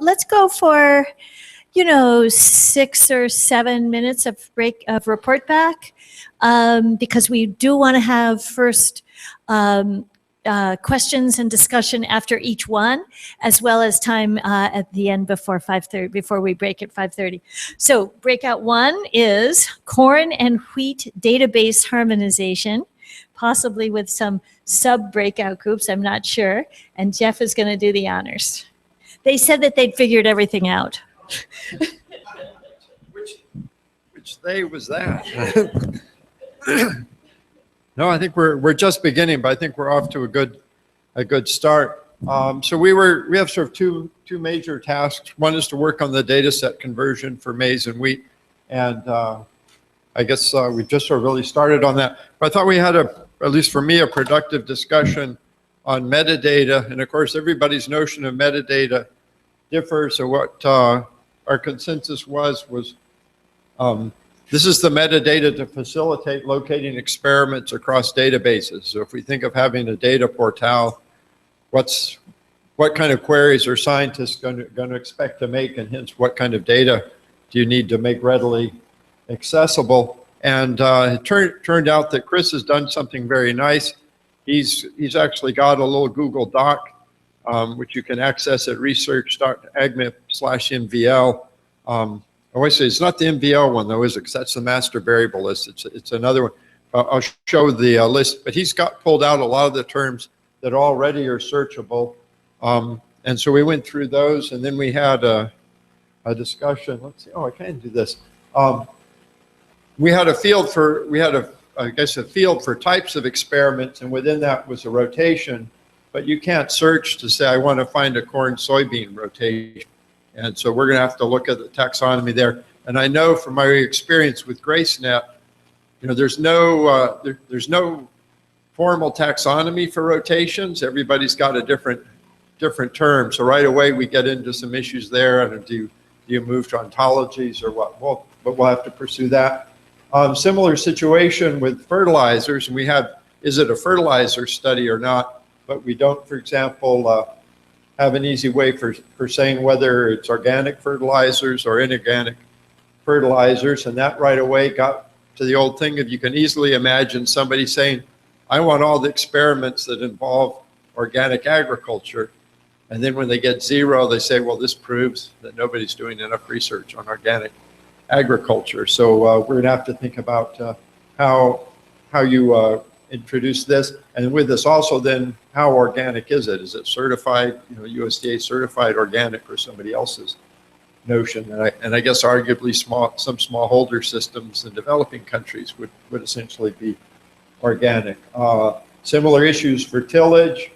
let's go for, you know, 6 or 7 minutes of report back, because we do want to have first questions and discussion after each one, as well as time at the end before 5:30, before we break at 5:30. So breakout 1 is corn and wheat database harmonization, possibly with some sub-breakout groups, I'm not sure. And Jeff is going to do the honors. They said that they'd figured everything out. Which day was that? No, I think we're just beginning, but I think we're off to a good start. So we have sort of two major tasks. One is to work on the data set conversion for maize and wheat, and I guess we just sort of really started on that. But I thought we had at least for me, a productive discussion on metadata, and of course everybody's notion of metadata differs. So what our consensus was this is the metadata to facilitate locating experiments across databases. So if we think of having a data portal, what kind of queries are scientists going to expect to make, and hence what kind of data do you need to make readily accessible? And it turned out that Chris has done something very nice. He's actually got a little Google Doc, which you can access at research.agmip/MVL. I always say it's not the MVL one though, is it? Because that's the master variable list. It's another one. I'll show the list, but he's pulled out a lot of the terms that already are searchable. And so we went through those, and then we had a discussion. Let's see. Oh, I can't do this. We had a field for I guess a field for types of experiments, and within that was a rotation. But you can't search to say I want to find a corn-soybean rotation. And so we're going to have to look at the taxonomy there. And I know from my experience with GraceNet, you know, there's no formal taxonomy for rotations. Everybody's got a different term. So right away we get into some issues there. And do you move to ontologies or what? Well, but we'll have to pursue that. Similar situation with fertilizers, and we have, is it a fertilizer study or not? But we don't, for example, have an easy way for saying whether it's organic fertilizers or inorganic fertilizers. And that right away got to the old thing of, you can easily imagine somebody saying, I want all the experiments that involve organic agriculture. And then when they get 0, they say, well, this proves that nobody's doing enough research on organic agriculture. So we're gonna have to think about how you introduce this, and with this also then, how organic is it? Is it certified, you know, USDA certified organic, or somebody else's notion? And I guess arguably some smallholder systems in developing countries would essentially be organic. Similar issues for tillage.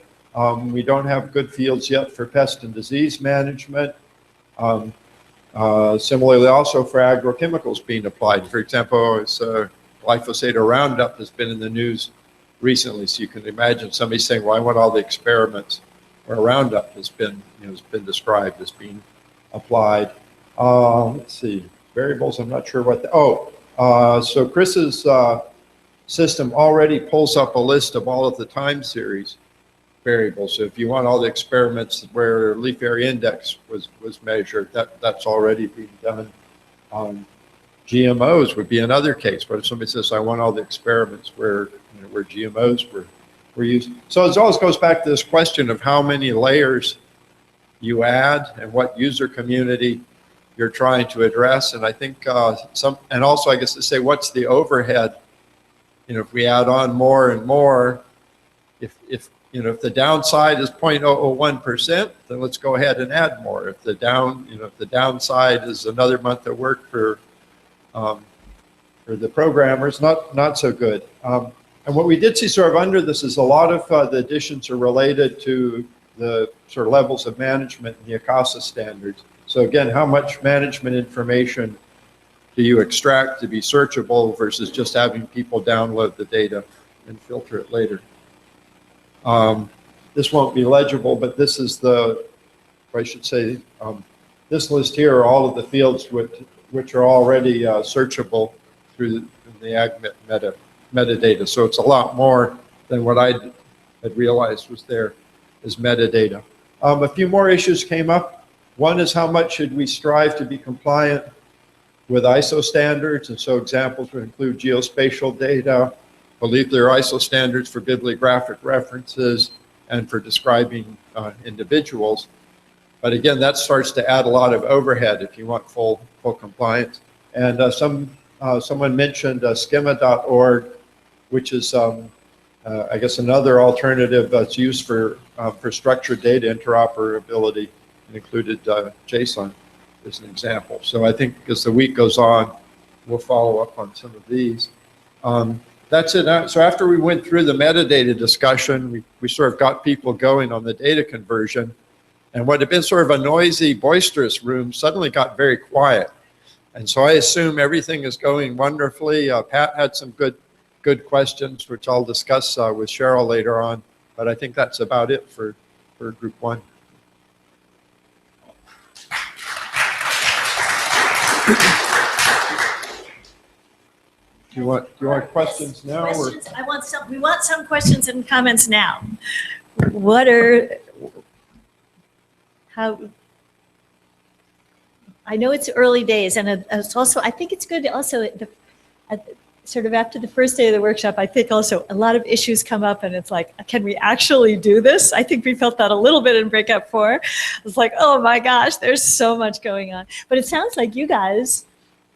We don't have good fields yet for pest and disease management. Similarly also for agrochemicals being applied. For example, glyphosate or Roundup has been in the news recently, so you can imagine somebody saying, well, I want all the experiments where Roundup has been described as being applied. Let's see, variables, I'm not sure what so Chris's system already pulls up a list of all of the time series variables. So if you want all the experiments where leaf area index was measured, that's already being done. GMOs would be another case. But if somebody says, I want all the experiments where GMOs were used. So it always goes back to this question of how many layers you add and what user community you're trying to address. And I think and also I guess to say, what's the overhead? You know, if we add on more and more, if the downside is 0.001%, then let's go ahead and add more. If the downside is another month of work for the programmers, not so good. And what we did see sort of under this is a lot of the additions are related to the sort of levels of management in the ICASA standards. So again, how much management information do you extract to be searchable versus just having people download the data and filter it later? This won't be legible, but this is this list here are all of the fields which are already searchable through the AGMIP metadata. So it's a lot more than what I had realized was there as metadata. A few more issues came up. One is how much should we strive to be compliant with ISO standards? And so examples would include geospatial data. I believe there are ISO standards for bibliographic references and for describing individuals. But again, that starts to add a lot of overhead if you want full compliance. And someone mentioned schema.org, which is, I guess, another alternative that's used for structured data interoperability, and included JSON as an example. So I think as the week goes on, we'll follow up on some of these. That's it. So after we went through the metadata discussion, we sort of got people going on the data conversion. And what had been sort of a noisy, boisterous room suddenly got very quiet. And so I assume everything is going wonderfully. Pat had some good questions, which I'll discuss with Cheryl later on. But I think that's about it for group one. Do you want questions now? Questions? Or? We want some questions and comments now. I know it's early days, and it's also, I think it's good also, sort of after the first day of the workshop, I think also a lot of issues come up, and it's like, can we actually do this? I think we felt that a little bit in Breakout 4. It's like, oh my gosh, there's so much going on. But it sounds like you guys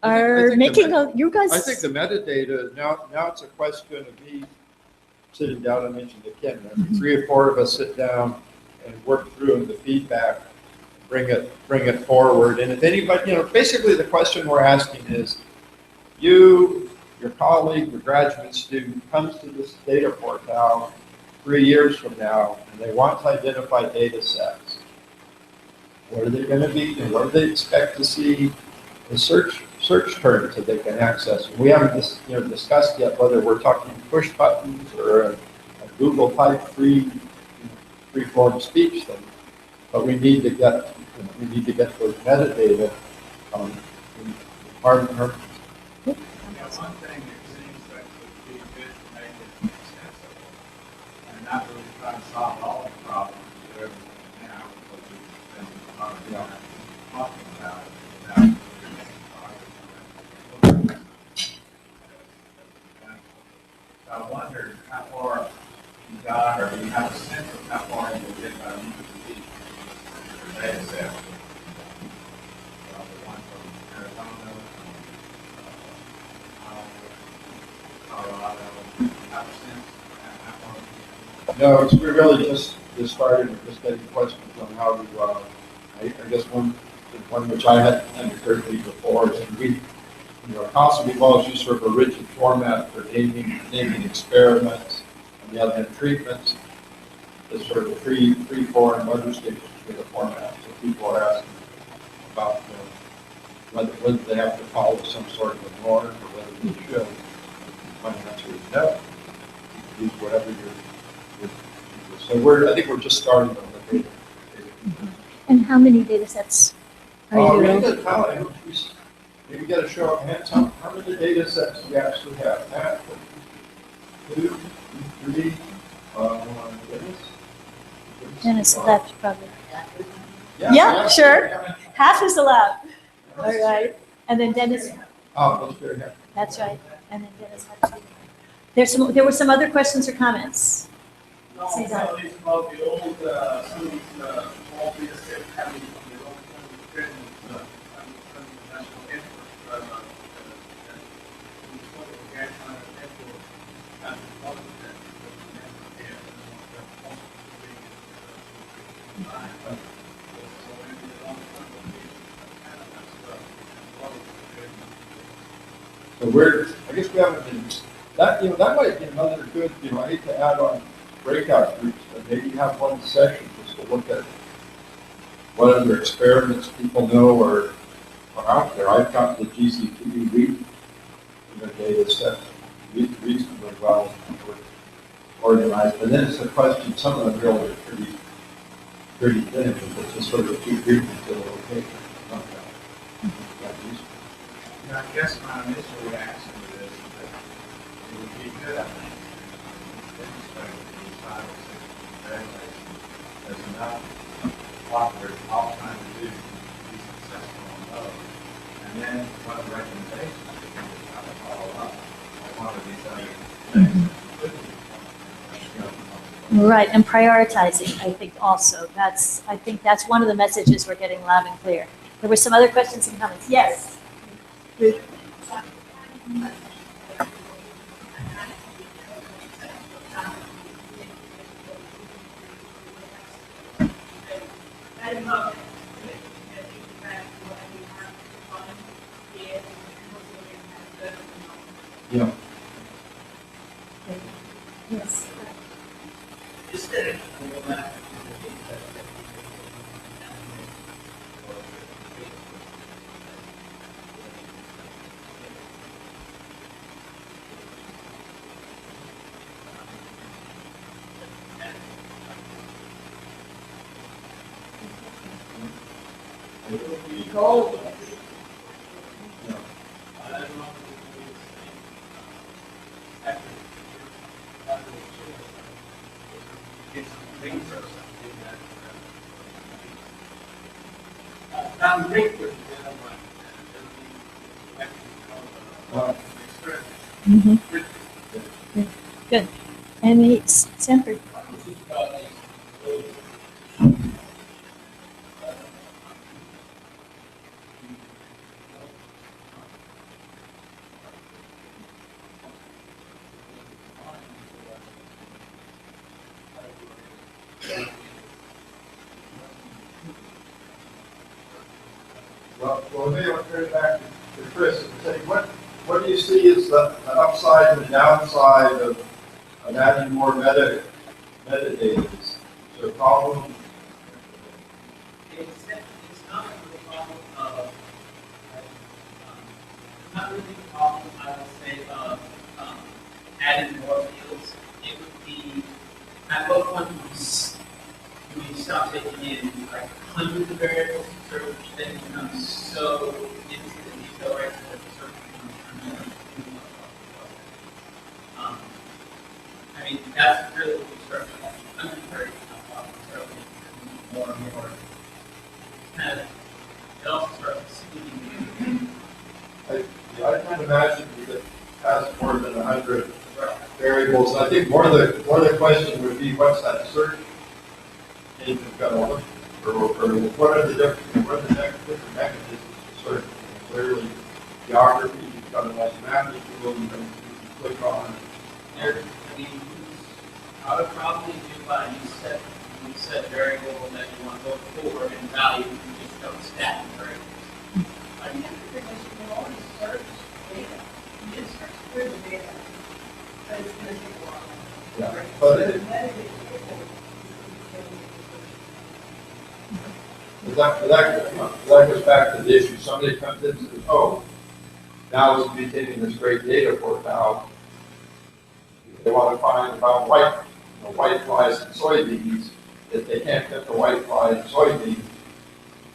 are making you guys. I think the metadata, now it's a question of me sitting down. I mentioned it again, 3 or 4 of us sit down and work through the feedback, bring it forward. And if anybody, basically the question we're asking is, your colleague, your graduate student comes to this data portal 3 years from now, and they want to identify data sets. What are they going to be? And what do they expect to see in search terms that they can access? And we haven't discussed yet whether we're talking push buttons or a Google type free-form speech thing. But we need to get those metadata in part of our. One thing that seems like would be good to make it accessible and not really try to solve all the problems that are now, because we've been talking about it. I wondered how far you got, or do you have a sense of how far you will get by using the data set? The one from Arizona, Colorado, have a sense of how far? No, we're really just started and just getting questions on how to. I guess one which I hadn't occurred to me before is we. CASA Evolves use sort of a rigid format for naming experiments, on the other hand, treatments. It's sort of a free-form understatement for the format. So people are asking about whether they have to follow some sort of a norm or whether they should. My answer is no. You can use whatever you're. So I think we're just starting on the data. And how many data sets are you doing? Maybe get a show of hands. How many data sets do you actually have? That 2, 3, Dennis, that's probably. Yeah, sure. Half is allowed. All right. And then Dennis. Oh, That's right. And then Dennis had to. There were some other questions or comments. No, some of these about the old, some of these small data sets having their own trends, national network, So I guess we haven't been, that might be another good, I hate to add on breakout groups, but maybe have one session just to look at what other experiments people know are out there. I've got the GCTV data set reasonably well organized, but then it's a question, some of them really are pretty thin, but it's just sort of too brief to the location. I guess my initial reaction to this is that it would be good, I think, to demonstrate these 5 or 6 regulations. There's enough what we're all trying to do And then what recommendations how to follow up on one of these other things. Right, and prioritizing, I think also, I think that's one of the messages we're getting loud and clear. There were some other questions and comments. Yes? Yeah. Yes. Goal. I'm grateful. Mhm. Good. And Sanford. Well, maybe I'll turn it back to Chris and say, what do you see as the upside and the downside of adding more metadata? Is there a problem? It's not really a problem of, not really a problem, I would say, of adding more fields. It would be, at what point do we stop taking in like hundreds of variables, search, then it becomes so into the detail, right, that the search becomes I mean, that's really what we start with. I'm very more and more. And it also starts speaking. I can't imagine that it has more than 100 variables. I think one of the question would be, what's that search engine going to look for? Or what are the different mechanisms to search? Clearly, geography, you've got a nice mapping tool you can click on. I mean, I would probably do by you set variable that you want to look for and value, you just don't stack variables. I think because you can always search data. You can search through the data. But it's going to take a while. Yeah, but So it, metadata that goes back to the issue. Somebody comes in and says, oh, now it's maintaining this great data for now. They want to find about white flies and soybeans. If they can't get the white flies and soybeans,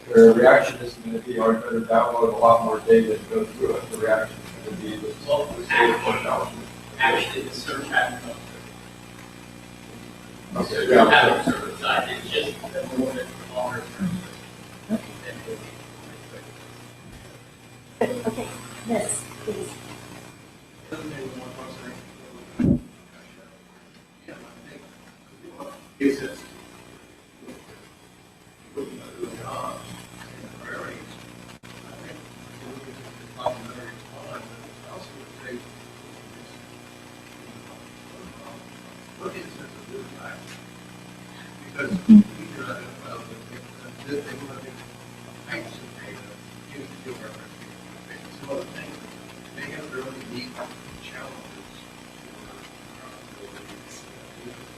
their reaction is going to be, I'm going to download a lot more data and go through it. The reaction is going to be the data for Actually, the search hasn't gone through. Okay, You yeah. have a server side, it's just a little bit longer search. Okay. Yes, please. Because we do not have they will have types of data in the field reference. Some other things, they have their own unique challenges.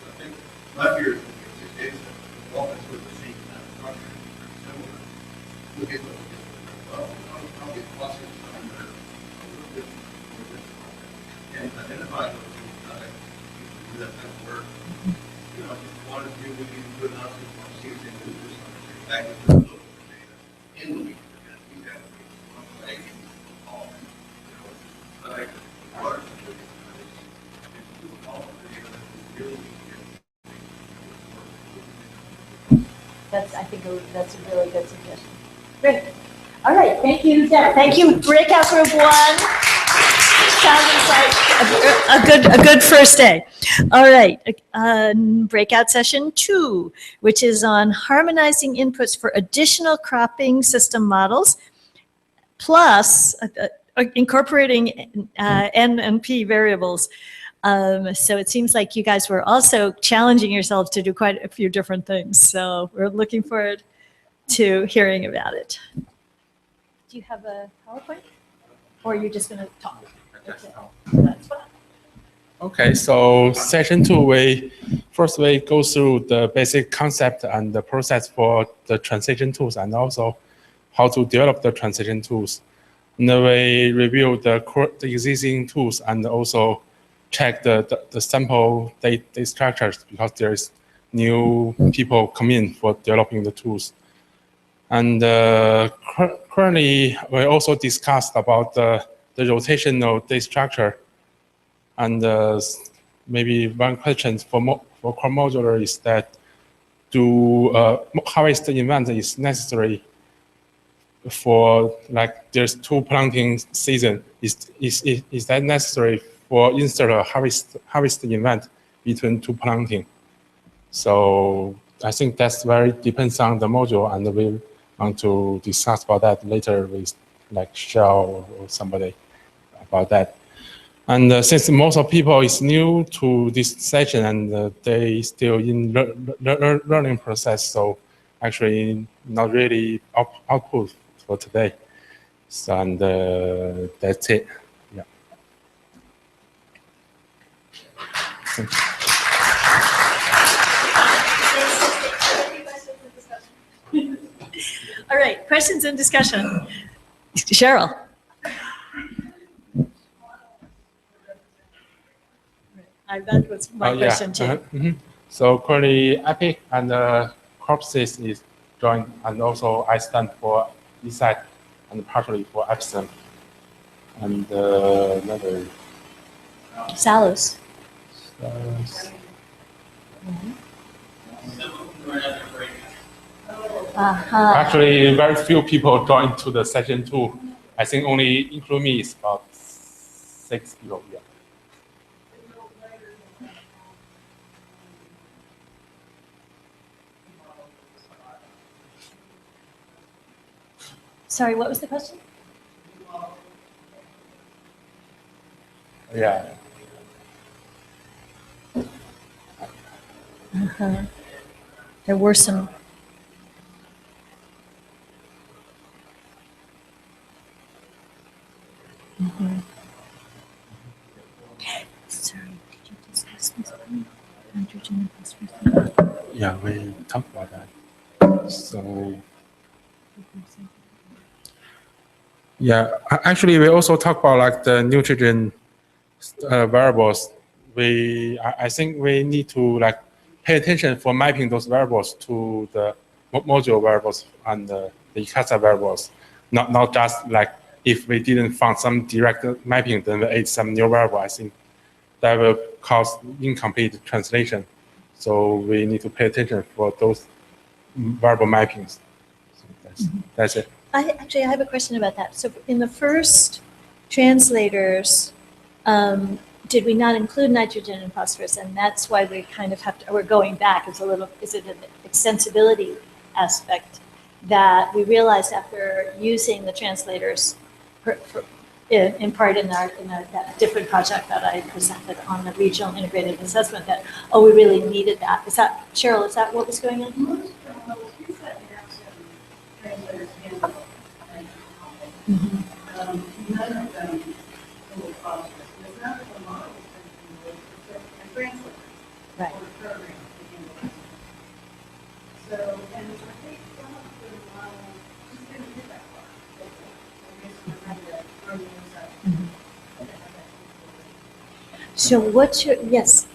I think my fear is that all that's sort of the same kind of structure, similar. We'll get I'll get clusters that are a little bit more difficult. And identify those things, do that kind of work. You know, one of you, we can do an analysis on series and do this on the back of the local data in the week. You got to be one leg all. You know, but I could large the do all of the data that we really need to get. I think that's a really good suggestion. Great. All right, thank you, Deb. Thank you, breakout group 1. Sounds like a good first day. All right, breakout session 2, which is on harmonizing inputs for additional cropping system models, plus incorporating N and P variables. So it seems like you guys were also challenging yourselves to do quite a few different things. So we're looking forward to hearing about it. Do you have a PowerPoint? Or are you just going to talk? Okay. That's fine. Okay, so session 2, we go through the basic concept and the process for the transition tools, and also how to develop the transition tools. And then we review the existing tools and also check the sample data structures, because there's new people come in for developing the tools. And currently, we also discussed about the rotational data structure. And maybe one question for core modular is that harvest event is necessary for, like, there's 2 planting season. Is that necessary for insert a harvest event between 2 planting? So I think that's very depends on the module, and we want to discuss about that later with like Shell or somebody about that. And since most of people is new to this session and they still in learning process, so actually not really output for today. So, and that's it. Yeah. Thank you. All right, questions and discussion. Cheryl. That was my question too. So currently Epic and Corpsys is joined, and also I stand for eSite and partly for Epson. And another. Salus. Actually, very few people joined to the session 2. I think only include me is about 6 people. Yeah. Sorry, what was the question? Yeah. There were some. Sorry, did you discuss this one? Nitrogen and phosphorus. Yeah, we talked about that. So. Yeah, actually, we also talk about like the nitrogen variables. I think we need to like pay attention for mapping those variables to the module variables and the ICASA variables. Not just like if we didn't find some direct mapping, then we add some new variable. I think that will cause incomplete translation. So we need to pay attention for those variable mappings. So that's it. I have a question about that. So in the first translators, did we not include nitrogen and phosphorus? And that's why we kind of we're going back. Is it an extensibility aspect that we realized after using the translators in part in that different project that I presented on the regional integrated assessment that, we really needed that. Cheryl, is that what was going on? Most translators handle none of them will process. There's none of the models and translators Right. or programs to handle that. So, and I think some of the models just didn't get that far. I guess we had to throw the inside. So what's your, yes.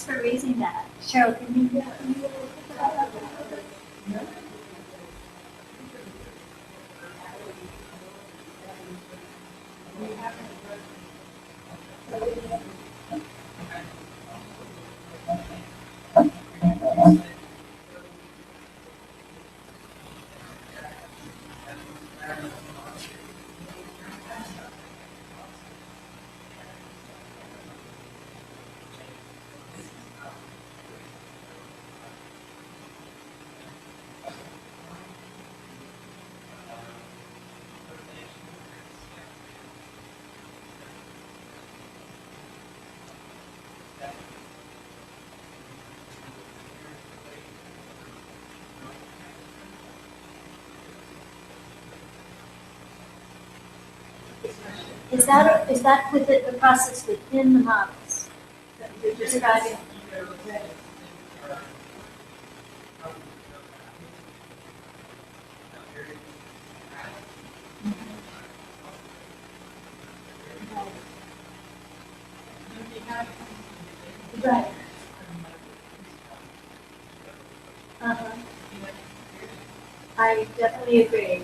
for raising that. Cheryl, can you? Is that with the process within the models that you're describing? Right. Uh-huh. I definitely agree.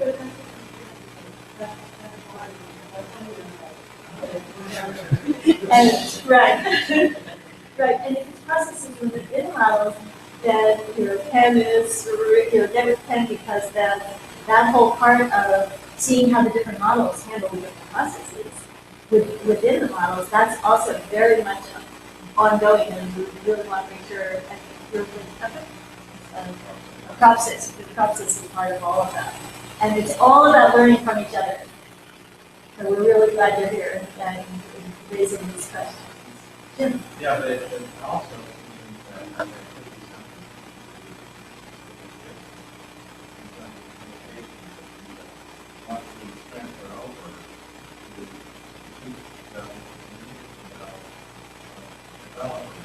And, right, right, and if it's processes within models, then your pen is, get with pen because then that whole part of seeing how the different models handle the different processes within the models, that's also very much ongoing, and we really want to make sure, I think you're really covered. The process is part of all of that. And it's all about learning from each other. So we're really glad you're here and raising these questions. Jim? Yeah, but it also means that there could be something once we transfer over to development form about primarily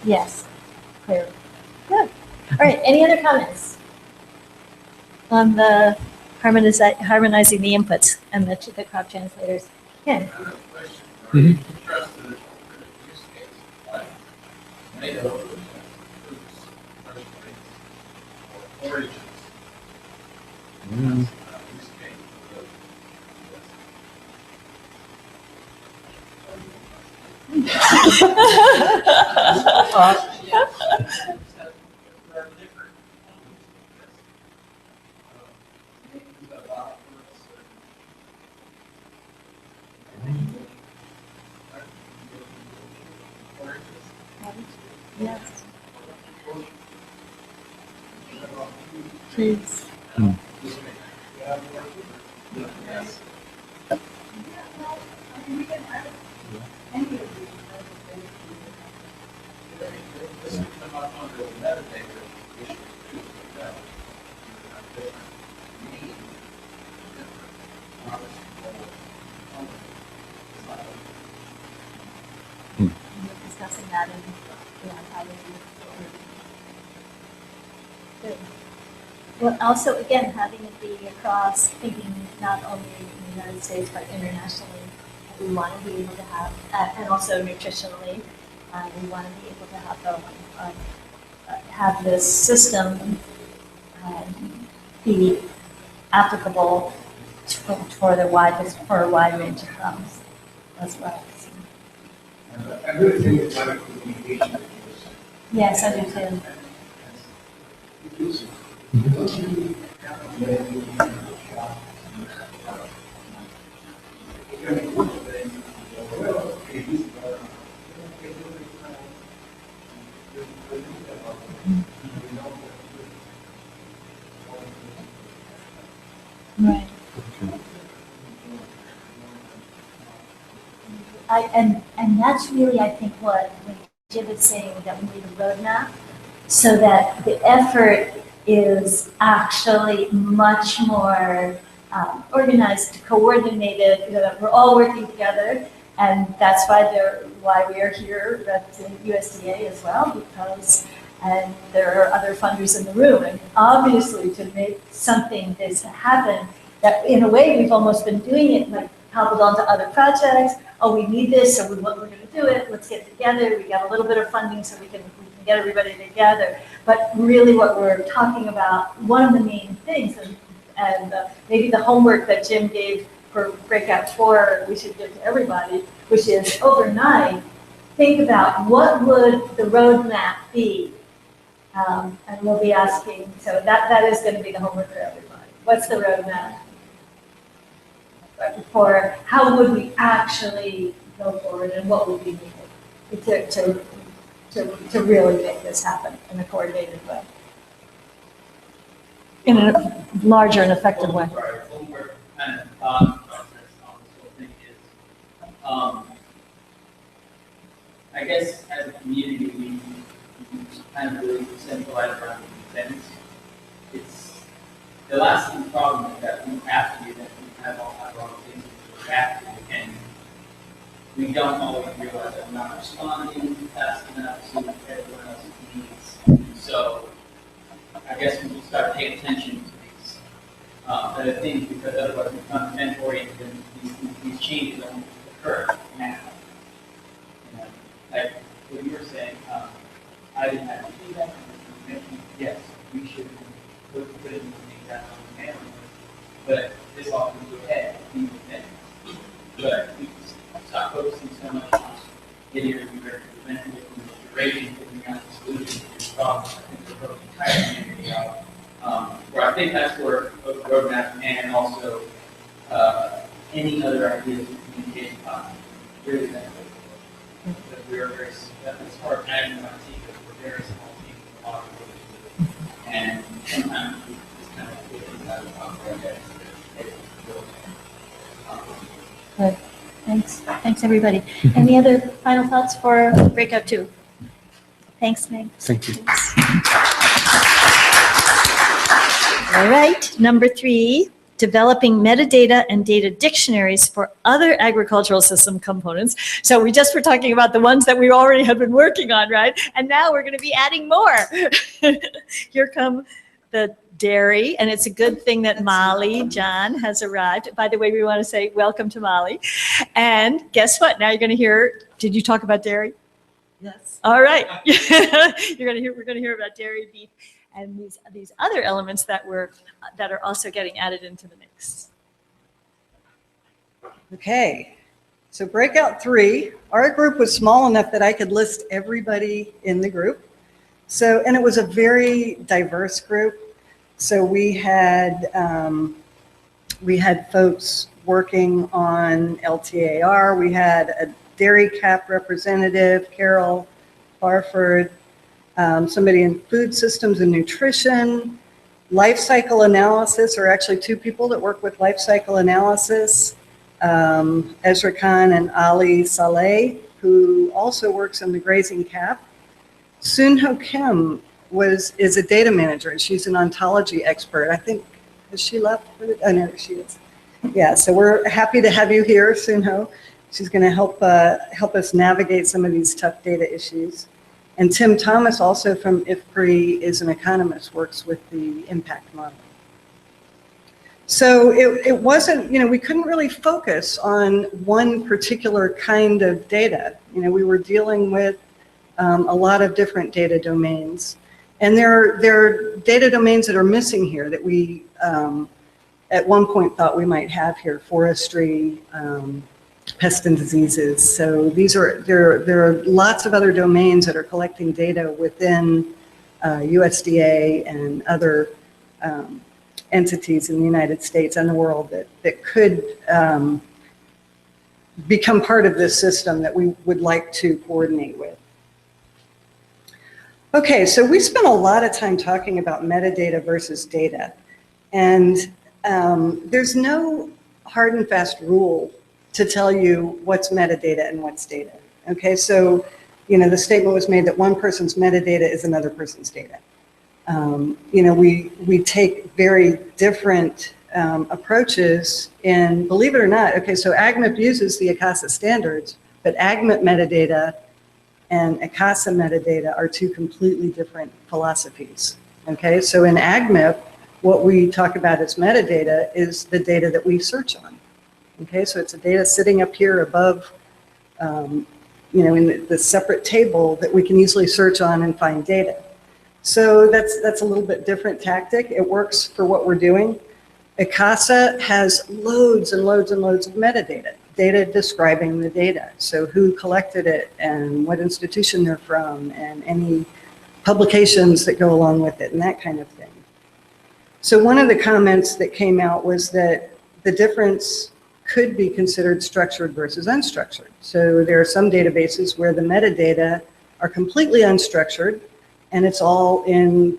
Yes, clear. Good. All right, any other comments on the harmonizing the inputs and the crop translators? Ken? Mhm. Interested in use cases like tomatoes, fruits, vegetables, or forages. Use case of Yes. Please. Discussing that and how we Good. Well, also, again, having it be across, thinking not only in the United States, but internationally, we want to be able to have, and also nutritionally, we want to be able to have this system be applicable for a wide range of crops as well. I really think it's like communication. Yes, I do too. Right. and that's really, I think, what Jim is saying, that we need a roadmap so that the effort is actually much more organized, coordinated, that we're all working together. And that's why we are here at the USDA as well, because and there are other funders in the room. And obviously, to make something this happen, that in a way we've almost been doing it, like cobbled onto other projects. Oh, we need this, so we're going to do it. Let's get together. We got a little bit of funding, so we can get everybody together. But really, what we're talking about, one of the main things, and maybe the homework that Jim gave for breakout 4, we should give to everybody, which is overnight, think about what would the roadmap be. And we'll be asking, so that is going to be the homework for everybody. What's the roadmap? For how would we actually go forward, and what would be needed to really make this happen in a coordinated way? In a larger and effective way. Homework kind of thought process on this whole thing is, I guess as a community, we kind of really centralize around events. It's the lasting problem is that we have to do that. We have all our own things to react to, and we don't always realize that we're not responding fast enough to everyone else's needs. So I guess we should start paying attention to these other things, because otherwise we become event-oriented and these changes don't occur now. You know, like what you were saying, I didn't have to do that. Yes, we should put it in things that on the mail, but this all comes to a head. But we stop focusing so much on getting everybody ready to prevent the duration, figuring out the solution to this problem. I think we're both entire community out. Where I think that's where both the roadmap and also any other ideas of communication really benefit. Because we are very, as far as managing our team, we're very small team with a lot of work to do. And sometimes we just kind of get things out of our head. Good. Thanks. Thanks, everybody. Any other final thoughts for breakout 2? Thanks, Meg. Thank you. All right. Number 3, developing metadata and data dictionaries for other agricultural system components. So we just were talking about the ones that we already had been working on, right? And now we're going to be adding more. Here come the dairy, and it's a good thing that Molly John has arrived. By the way, we want to say welcome to Molly. And guess what? Now you're going to hear, did you talk about dairy? Yes. All right. We're going to hear about dairy, beef, and these other elements that are also getting added into the mix. Okay, so breakout 3, our group was small enough that I could list everybody in the group. So, and it was a very diverse group. So we had folks working on LTAR. We had a dairy cap representative, Carol Barford, somebody in food systems and nutrition, life cycle analysis, or actually 2 people that work with life cycle analysis, Ezra Khan and Ali Saleh, who also works on the grazing cap. Soon-Ho Kim is a data manager, and she's an ontology expert. I think, has she left? Oh, no, she is. Yeah, so we're happy to have you here, Soon-Ho. She's going to help us navigate some of these tough data issues. And Tim Thomas, also from IFPRI, is an economist, works with the impact model. So it wasn't, we couldn't really focus on one particular kind of data. We were dealing with a lot of different data domains. And there are data domains that are missing here that we at one point thought we might have here: forestry, pests and diseases. So there are lots of other domains that are collecting data within USDA and other entities in the United States and the world that could become part of this system that we would like to coordinate with. Okay, so we spent a lot of time talking about metadata versus data, and there's no hard and fast rule to tell you what's metadata and what's data. Okay, so, the statement was made that one person's metadata is another person's data. We take very different approaches, and believe it or not, okay, so AGMIP uses the ICASA standards, but AGMIP metadata and ICASA metadata are two completely different philosophies. Okay, so in AGMIP, what we talk about as metadata is the data that we search on. Okay, so it's a data sitting up here above, in the separate table that we can easily search on and find data. So that's a little bit different tactic. It works for what we're doing. ICASA has loads and loads and loads of metadata, data describing the data. So who collected it and what institution they're from and any publications that go along with it and that kind of thing. So one of the comments that came out was that the difference could be considered structured versus unstructured. So there are some databases where the metadata are completely unstructured and it's all in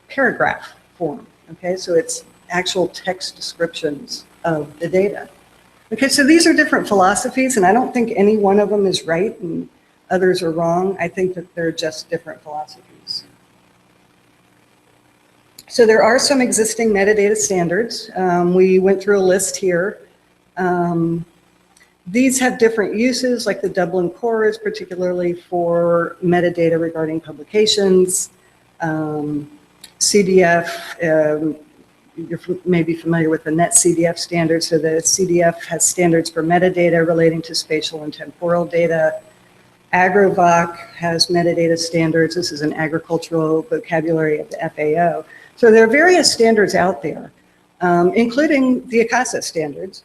paragraph form. Okay, so it's actual text descriptions of the data. Okay, so these are different philosophies, and I don't think any one of them is right and others are wrong. I think that they're just different philosophies. So there are some existing metadata standards. We went through a list here. These have different uses, like the Dublin Core is particularly for metadata regarding publications. CDF, you're maybe familiar with the NetCDF standard. So the CDF has standards for metadata relating to spatial and temporal data. AgriVoc has metadata standards. This is an agricultural vocabulary of the FAO. So there are various standards out there, including the ICASA standards.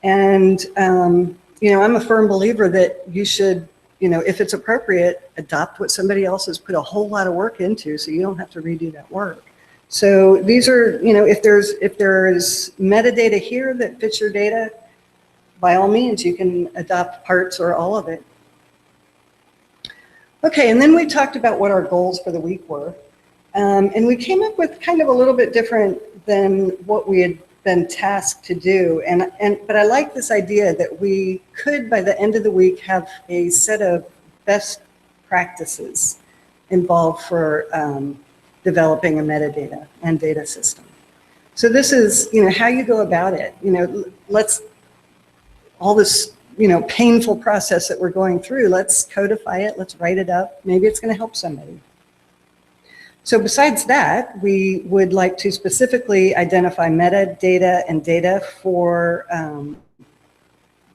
And, I'm a firm believer that you should, if it's appropriate, adopt what somebody else has put a whole lot of work into so you don't have to redo that work. So these are, if there's metadata here that fits your data, by all means, you can adopt parts or all of it. Okay, and then we talked about what our goals for the week were. And we came up with kind of a little bit different than what we had been tasked to do. But I like this idea that we could, by the end of the week, have a set of best practices involved for developing a metadata and data system. So this is, how you go about it. Let's, all this, painful process that we're going through, let's codify it, let's write it up. Maybe it's going to help somebody. So besides that, we would like to specifically identify metadata and data for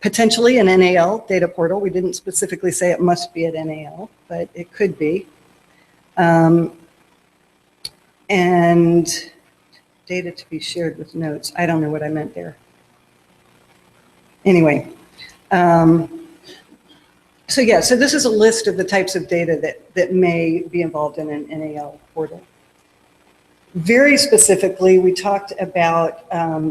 potentially an NAL data portal. We didn't specifically say it must be at NAL, but it could be. And data to be shared with notes. I don't know what I meant there. Anyway, so this is a list of the types of data that may be involved in an NAL portal. Very specifically, we talked about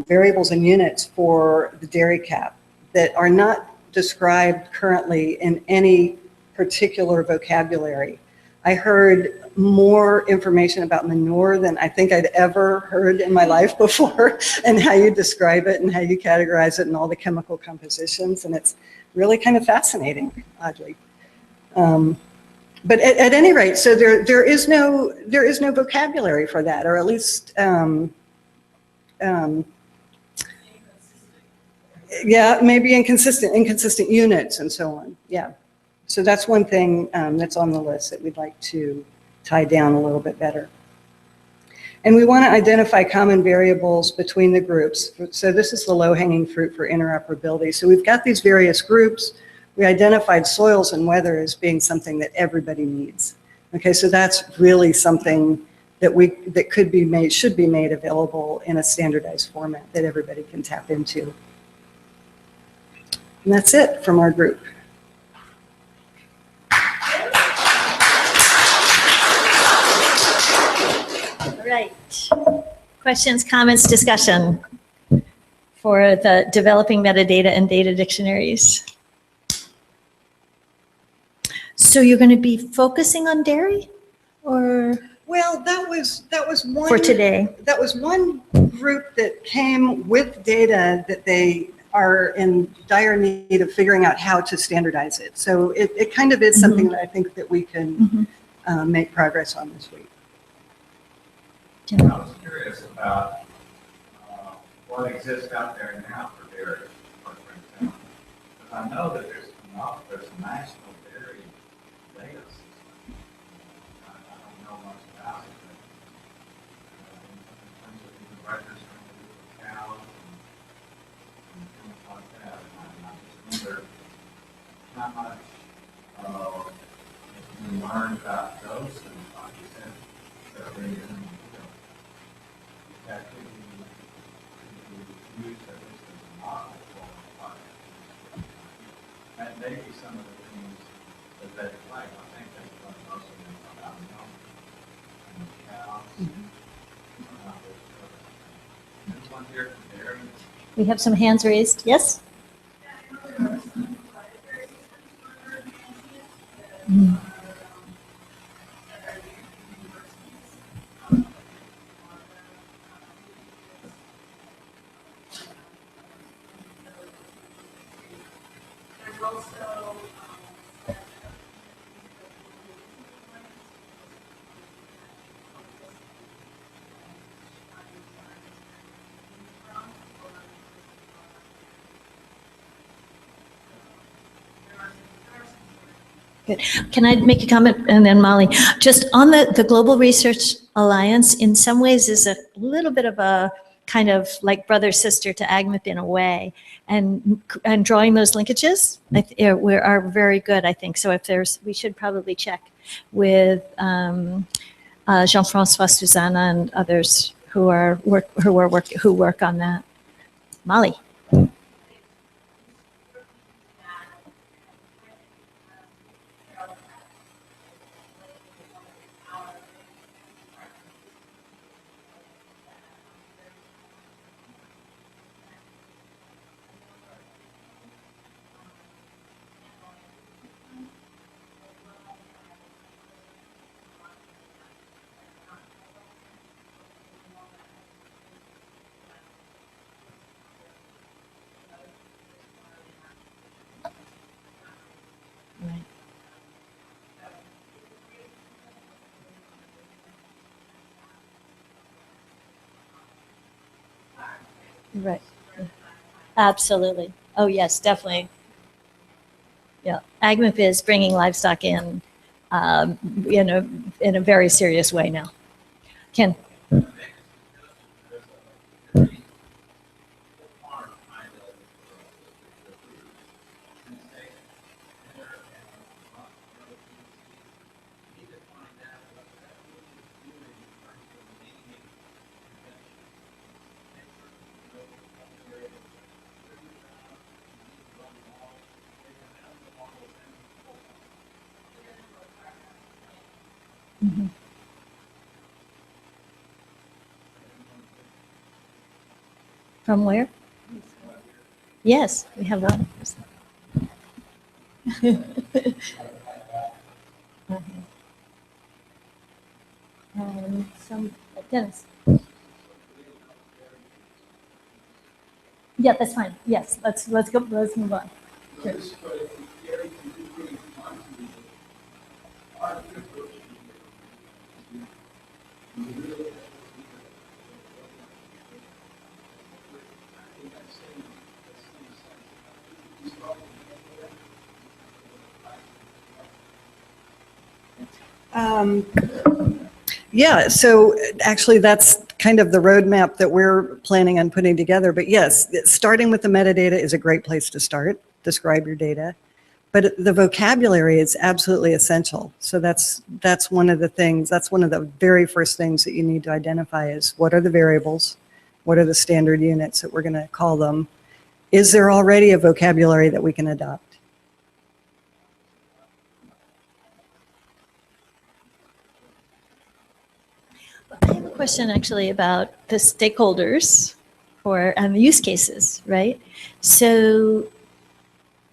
variables and units for the dairy cap that are not described currently in any particular vocabulary. I heard more information about manure than I think I'd ever heard in my life before, and how you describe it and how you categorize it and all the chemical compositions, and it's really kind of fascinating, oddly. But at any rate, so there is no vocabulary for that, or at least yeah, maybe inconsistent units and so on. Yeah, so that's one thing that's on the list that we'd like to tie down a little bit better. And we want to identify common variables between the groups. So this is the low-hanging fruit for interoperability. So we've got these various groups. We identified soils and weather as being something that everybody needs. Okay, so that's really something that could be made, should be made available in a standardized format that everybody can tap into. And that's it from our group. All right. Questions, comments, discussion for the developing metadata and data dictionaries. So you're going to be focusing on dairy, or? Well, that was one for today. That was one group that came with data that they are in dire need of figuring out how to standardize it. So it kind of is something that I think that we can make progress on this week. I was curious about what exists out there now for dairy, for example. Because I know that there's a national dairy data system. I don't know much about it, but in terms of even registering the cows and things like that, and I just wonder how much you learn about those things, like you said, that are really that could be used at least as a model for farming. That may be some of the things that they like. I think they play most of them about milk and cows. There's one here from dairy. We have some hands raised. Yes? Good. Can I make a comment? And then Molly, just on the Global Research Alliance, in some ways is a little bit of a kind of like brother, sister to AGMIP in a way. And drawing those linkages are very good, I think. So if we should probably check with Jean-Francois, Susanna, and others who work on that. Molly. Right. Absolutely. Oh, yes, definitely. Yeah. AGMIP is bringing livestock in a very serious way now. Ken. Mm-hmm. From where? Yes, we have one. Dennis. Yeah, that's fine. Yes, let's go. Let's move on. Sure. Yeah, so actually that's kind of the roadmap that we're planning on putting together. But yes, starting with the metadata is a great place to start. Describe your data. But the vocabulary is absolutely essential. So that's one of the things, that's one of the very first things that you need to identify is what are the variables? What are the standard units that we're going to call them? Is there already a vocabulary that we can adopt? I have a question actually about the stakeholders and the use cases, right? So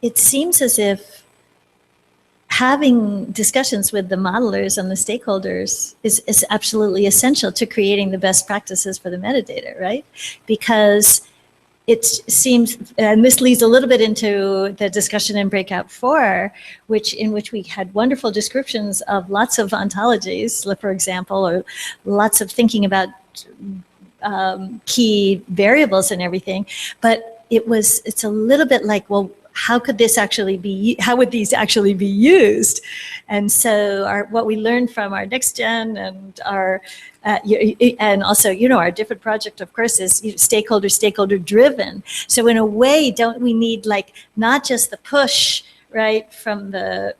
it seems as if having discussions with the modelers and the stakeholders is absolutely essential to creating the best practices for the metadata, right? Because it seems, and this leads a little bit into the discussion in Breakout 4, in which we had wonderful descriptions of lots of ontologies, for example, or lots of thinking about key variables and everything. But it's a little bit like, well, how would these actually be used? And so what we learned from our next gen and and also, our different project, of course, is stakeholder driven. So in a way, don't we need not just the push, right, from the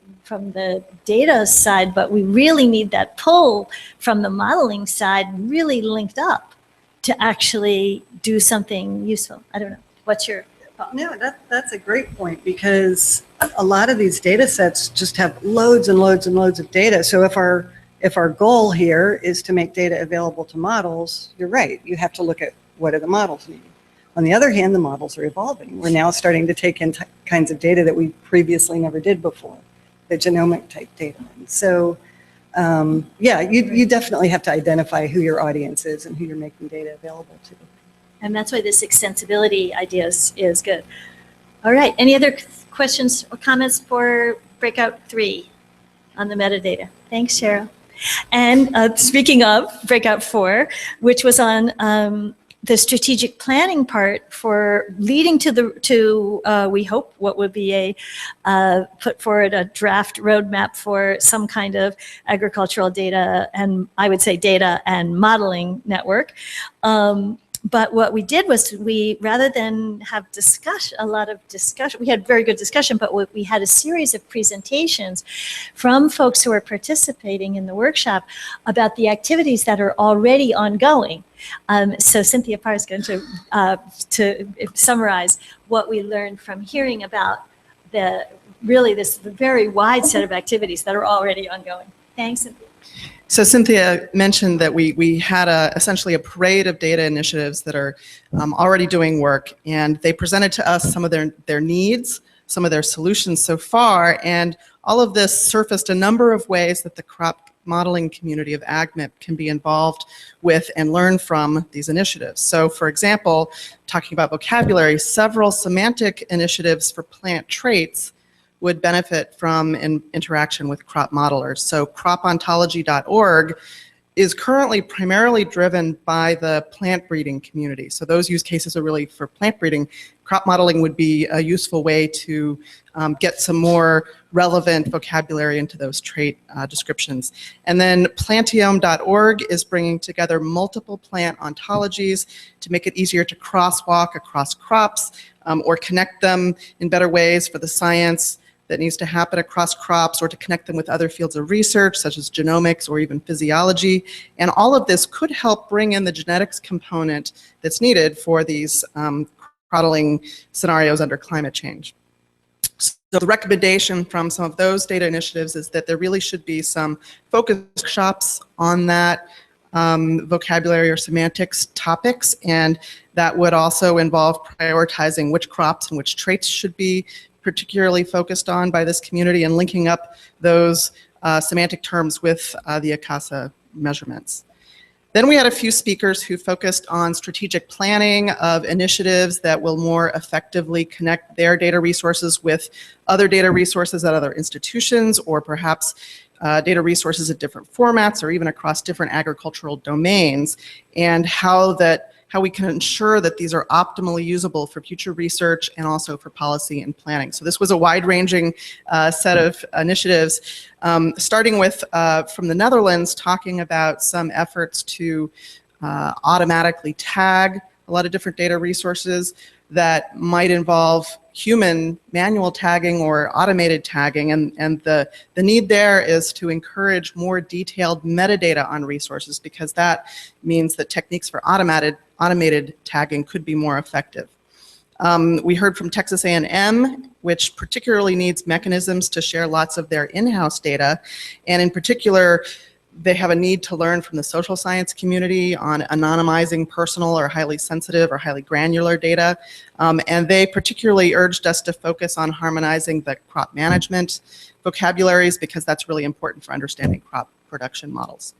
data side, but we really need that pull from the modeling side really linked up to actually do something useful. I don't know. What's your thought? No, that's a great point, because a lot of these data sets just have loads and loads and loads of data. So if our goal here is to make data available to models, you're right. You have to look at what are the models needing. On the other hand, the models are evolving. We're now starting to take in kinds of data that we previously never did before, the genomic type data. And so, yeah, you definitely have to identify who your audience is and who you're making data available to. And that's why this extensibility idea is good. All right, any other questions or comments for Breakout 3 on the metadata? Thanks, Cheryl. And speaking of Breakout 4, which was on the strategic planning part for leading to we hope what would be put forward a draft roadmap for some kind of agricultural data, and I would say data and modeling network. But what we did was rather than have a lot of discussion, we had very good discussion, but we had a series of presentations from folks who are participating in the workshop about the activities that are already ongoing. So Cynthia Parr is going to summarize what we learned from hearing about the very wide set of activities that are already ongoing. Thanks, Cynthia. So Cynthia mentioned that we had essentially a parade of data initiatives that are already doing work, and they presented to us some of their needs, some of their solutions so far, and all of this surfaced a number of ways that the crop modeling community of AGMIP can be involved with and learn from these initiatives. So for example, talking about vocabulary, several semantic initiatives for plant traits would benefit from an interaction with crop modelers. So cropontology.org is currently primarily driven by the plant breeding community. So those use cases are really for plant breeding. Crop modeling would be a useful way to get some more relevant vocabulary into those trait descriptions. And then plantiome.org is bringing together multiple plant ontologies to make it easier to crosswalk across crops or connect them in better ways for the science that needs to happen across crops, or to connect them with other fields of research such as genomics or even physiology. And all of this could help bring in the genetics component that's needed for these modeling scenarios under climate change. So the recommendation from some of those data initiatives is that there really should be some focus workshops on that vocabulary or semantics topics, and that would also involve prioritizing which crops and which traits should be particularly focused on by this community, and linking up those semantic terms with the ACASA measurements. Then we had a few speakers who focused on strategic planning of initiatives that will more effectively connect their data resources with other data resources at other institutions, or perhaps data resources at different formats, or even across different agricultural domains, and how we can ensure that these are optimally usable for future research and also for policy and planning. So this was a wide-ranging set of initiatives, starting with, from the Netherlands, talking about some efforts to automatically tag a lot of different data resources that might involve human manual tagging or automated tagging, and the need there is to encourage more detailed metadata on resources, because that means that techniques for automated tagging could be more effective. We heard from Texas A&M, which particularly needs mechanisms to share lots of their in-house data, and in particular, they have a need to learn from the social science community on anonymizing personal or highly sensitive or highly granular data. And they particularly urged us to focus on harmonizing the crop management vocabularies, because that's really important for understanding crop production models.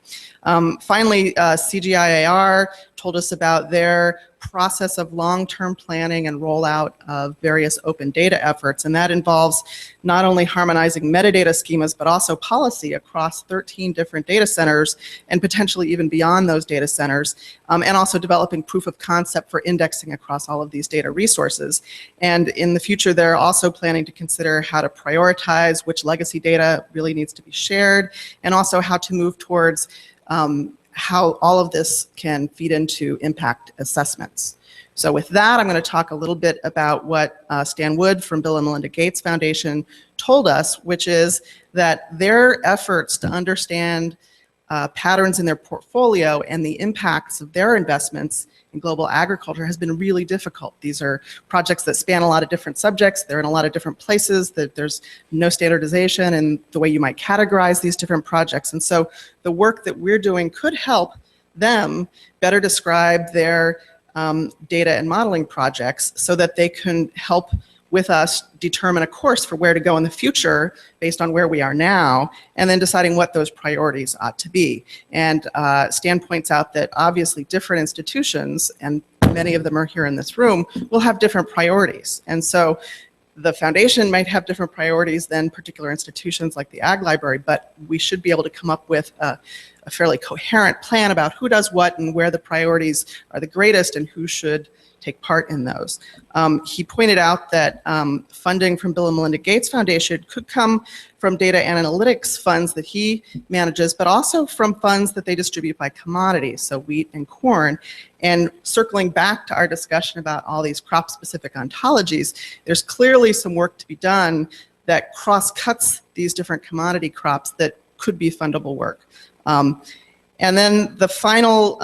Finally, CGIAR told us about their process of long-term planning and rollout of various open data efforts, and that involves not only harmonizing metadata schemas, but also policy across 13 different data centers and potentially even beyond those data centers, and also developing proof of concept for indexing across all of these data resources. And in the future, they're also planning to consider how to prioritize which legacy data really needs to be shared, and also how to move towards how all of this can feed into impact assessments. So with that, I'm going to talk a little bit about what Stan Wood from Bill and Melinda Gates Foundation told us, which is that their efforts to understand patterns in their portfolio and the impacts of their investments in global agriculture has been really difficult. These are projects that span a lot of different subjects. They're in a lot of different places. That there's no standardization in the way you might categorize these different projects. And so the work that we're doing could help them better describe their data and modeling projects so that they can help with us determine a course for where to go in the future based on where we are now, and then deciding what those priorities ought to be. And Stan points out that obviously different institutions, and many of them are here in this room, will have different priorities. And so the foundation might have different priorities than particular institutions like the Ag Library, but we should be able to come up with a fairly coherent plan about who does what and where the priorities are the greatest and who should take part in those. He pointed out that funding from Bill and Melinda Gates Foundation could come from data analytics funds that he manages, but also from funds that they distribute by commodities, so wheat and corn. And circling back to our discussion about all these crop-specific ontologies, there's clearly some work to be done that cross-cuts these different commodity crops that could be fundable work. And then the final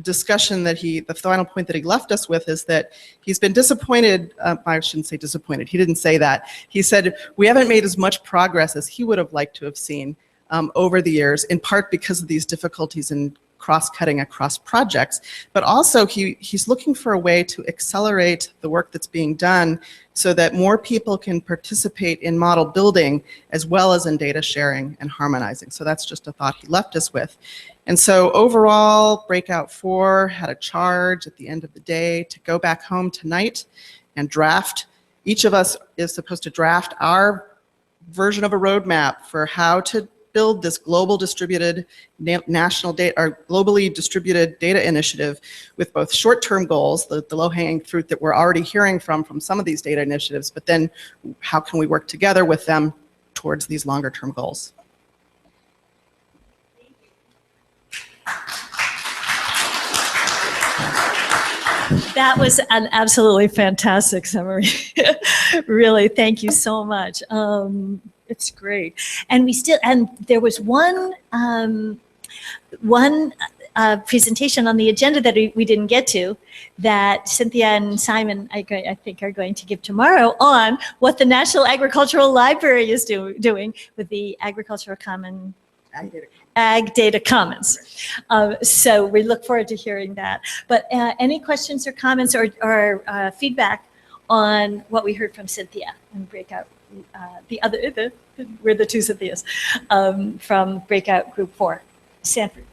discussion that the final point that he left us with is that he's been disappointed. I shouldn't say disappointed. He didn't say that. He said, we haven't made as much progress as he would have liked to have seen over the years, in part because of these difficulties in cross-cutting across projects, but also he's looking for a way to accelerate the work that's being done so that more people can participate in model building as well as in data sharing and harmonizing. So that's just a thought he left us with. And so overall, Breakout 4 had a charge at the end of the day to go back home tonight and draft. Each of us is supposed to draft our version of a roadmap for how to build this global distributed national data, or globally distributed data initiative with both short-term goals, the low-hanging fruit that we're already hearing from some of these data initiatives, but then how can we work together with them towards these longer-term goals? That was an absolutely fantastic summary. Really, thank you so much. It's great. And there was one presentation on the agenda that we didn't get to, that Cynthia and Simon, I think, are going to give tomorrow, on what the National Agricultural Library is doing with the Agricultural Common Ag Data Commons. So we look forward to hearing that. But any questions or comments or feedback on what we heard from Cynthia and Breakout, we're the two Cynthias, from Breakout Group 4, Sanford.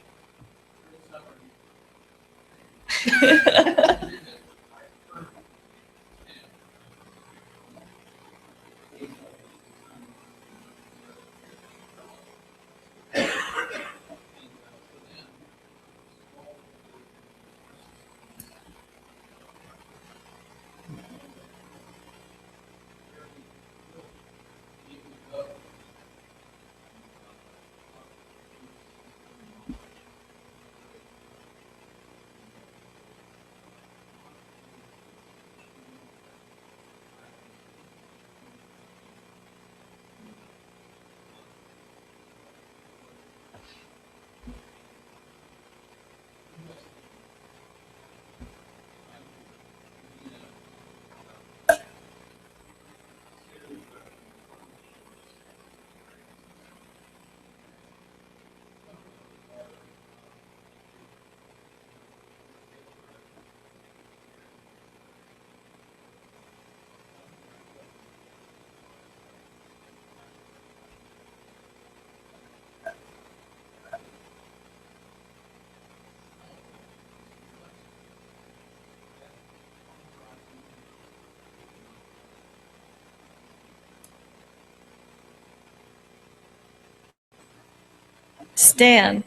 Stan.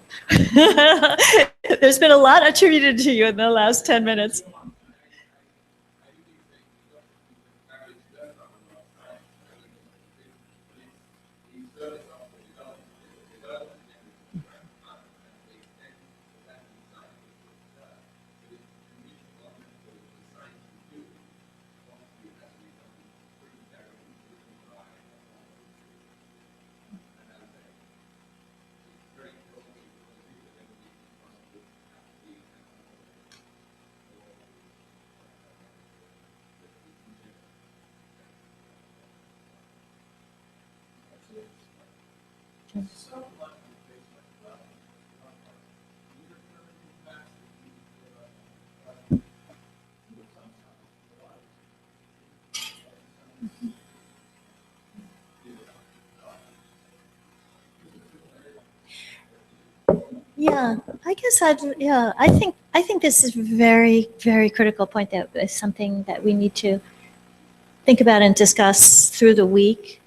There's been a lot attributed to you in the last 10 minutes. Yeah, I think this is very, very critical point that is something that we need to think about and discuss through the week.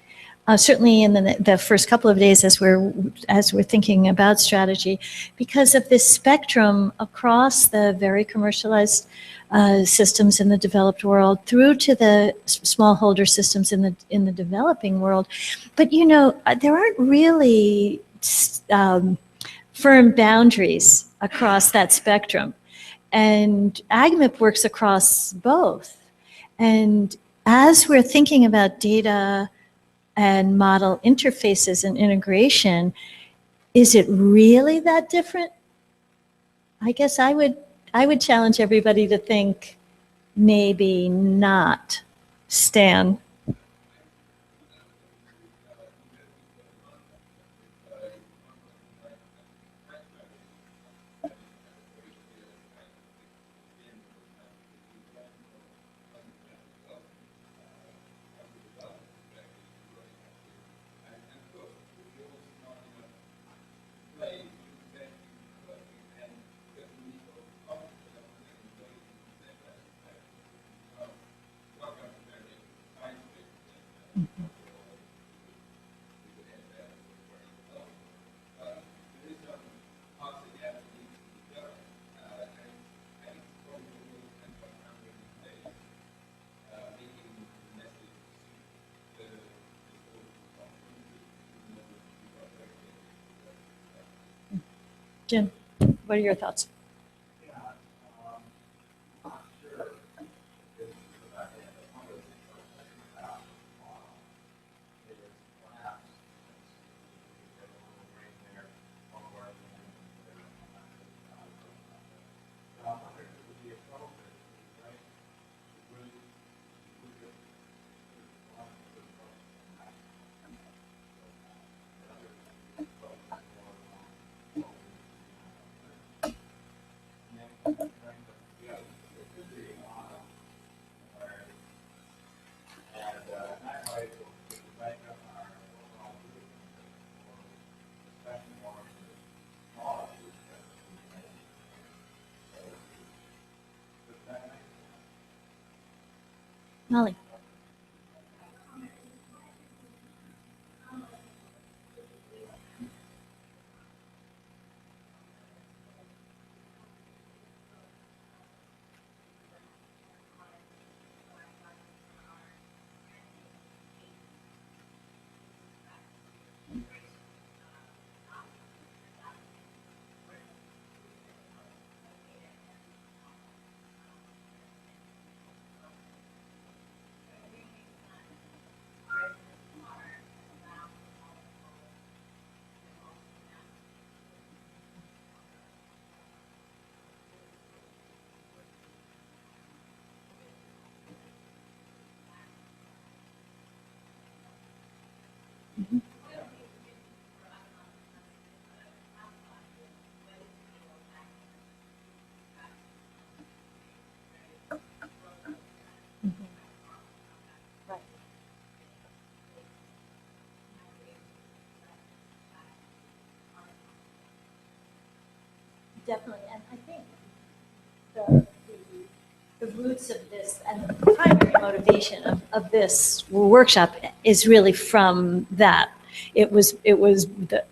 Certainly in the first couple of days as we're thinking about strategy, because of this spectrum across the very commercialized systems in the developed world through to the smallholder systems in the developing world. But you know, there aren't really firm boundaries across that spectrum. And AGMIP works across both. And as we're thinking about data and model interfaces and integration, is it really that different? I guess I would challenge everybody to think maybe not. Stan. Jim, what are your thoughts? Molly. Definitely, and I think the roots of this and the primary motivation of this workshop is really from that.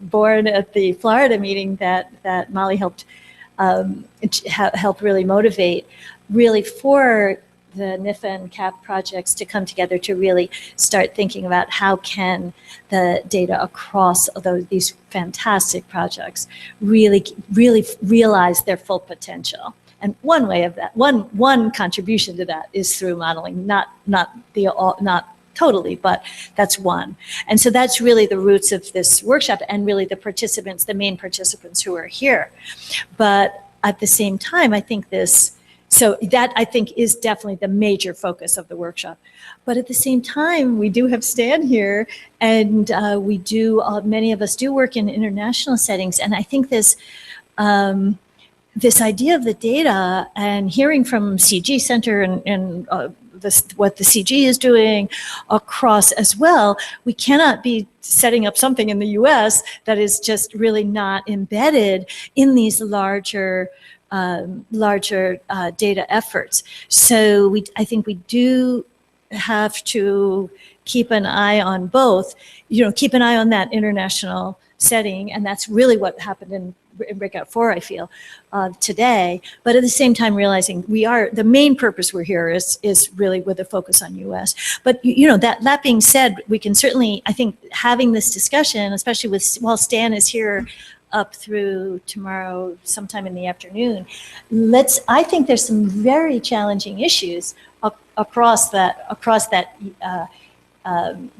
born at the Florida meeting that Molly helped help really motivate, really for the NIFA and CAP projects to come together to really start thinking about how can the data across these fantastic projects really realize their full potential. And one way of that, one contribution to that is through modeling, not totally, but that's one. And so that's really the roots of this workshop and really the participants, the main participants who are here. But at the same time, I think so that I think is definitely the major focus of the workshop. But at the same time, we do have Stan here, and we do, many of us do work in international settings. And I think this idea of the data and hearing from CG Center and what the CG is doing across as well, we cannot be setting up something in the US that is just really not embedded in these larger data efforts. So I think we do have to keep an eye on both, keep an eye on that international setting. And that's really what happened in Breakout 4, I feel, today. But at the same time, realizing the main purpose we're here is really with a focus on US. But, that being said, we can certainly, I think, having this discussion, especially while Stan is here up through tomorrow sometime in the afternoon, I think there's some very challenging issues across that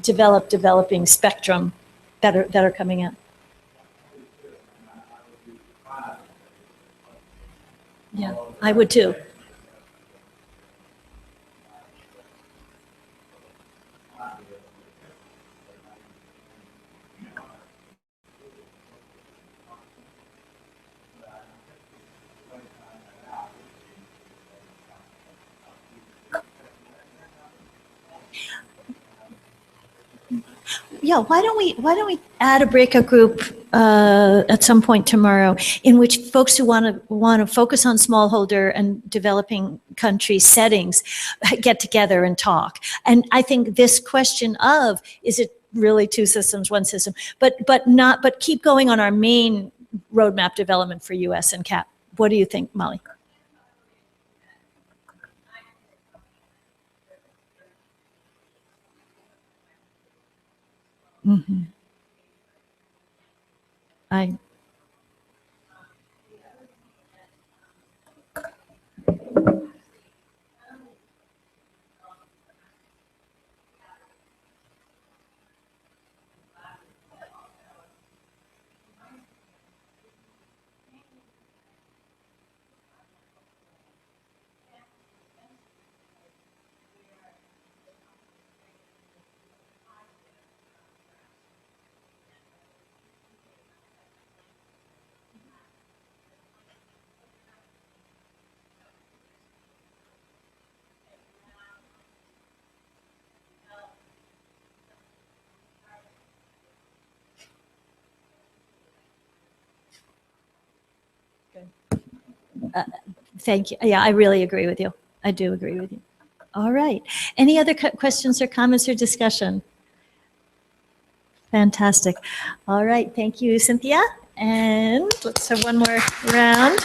developing spectrum that are coming up. Yeah, I would too. Yeah, why don't we add a breakout group at some point tomorrow in which folks who want to focus on smallholder and developing country settings get together and talk. And I think this question of, is it really two systems, one system, but keep going on our main roadmap development for US and CAP. What do you think, Molly? Mm-hmm. Thank you. Yeah, I really agree with you. I do agree with you. All right. Any other questions or comments or discussion? Fantastic. All right. Thank you, Cynthia. And let's have one more round.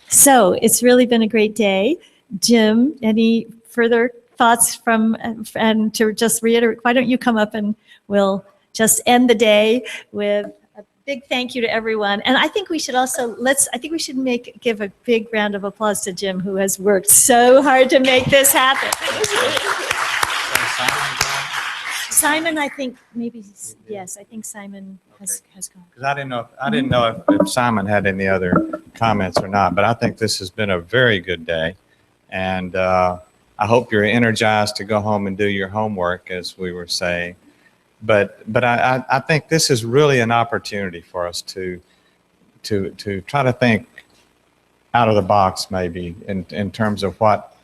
So it's really been a great day. Jim, any further thoughts and to just reiterate, why don't you come up and we'll just end the day with a big thank you to everyone. And I think we should also, give a big round of applause to Jim, who has worked so hard to make this happen. Simon, I think maybe, yes, I think Simon has gone. Because I didn't know if Simon had any other comments or not, but I think this has been a very good day. And I hope you're energized to go home and do your homework, as we were saying. But I think this is really an opportunity for us to try to think out of the box, maybe, in terms of what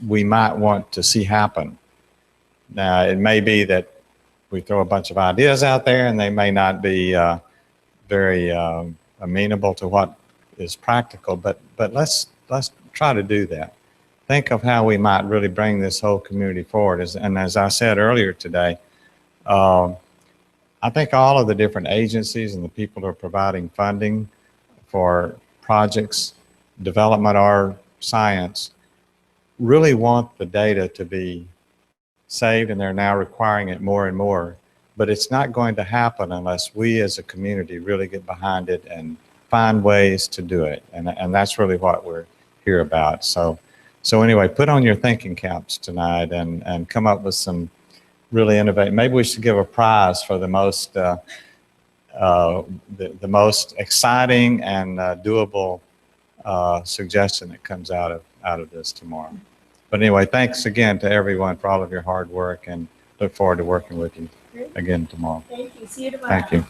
we might want to see happen. Now, it may be that we throw a bunch of ideas out there and they may not be very amenable to what is practical, but let's try to do that. think of how we might really bring this whole community forward. And as I said earlier today, I think all of the different agencies and the people who are providing funding for projects, development or science, really want the data to be saved, and they're now requiring it more and more. But it's not going to happen unless we as a community really get behind it and find ways to do it. And that's really what we're here about. So anyway, put on your thinking caps tonight and come up with some really innovative. Maybe we should give a prize for the most most exciting and doable suggestion that comes out of this tomorrow. But anyway, thanks again to everyone for all of your hard work, and look forward to working with you again tomorrow. Thank you. See you tomorrow. Thank you.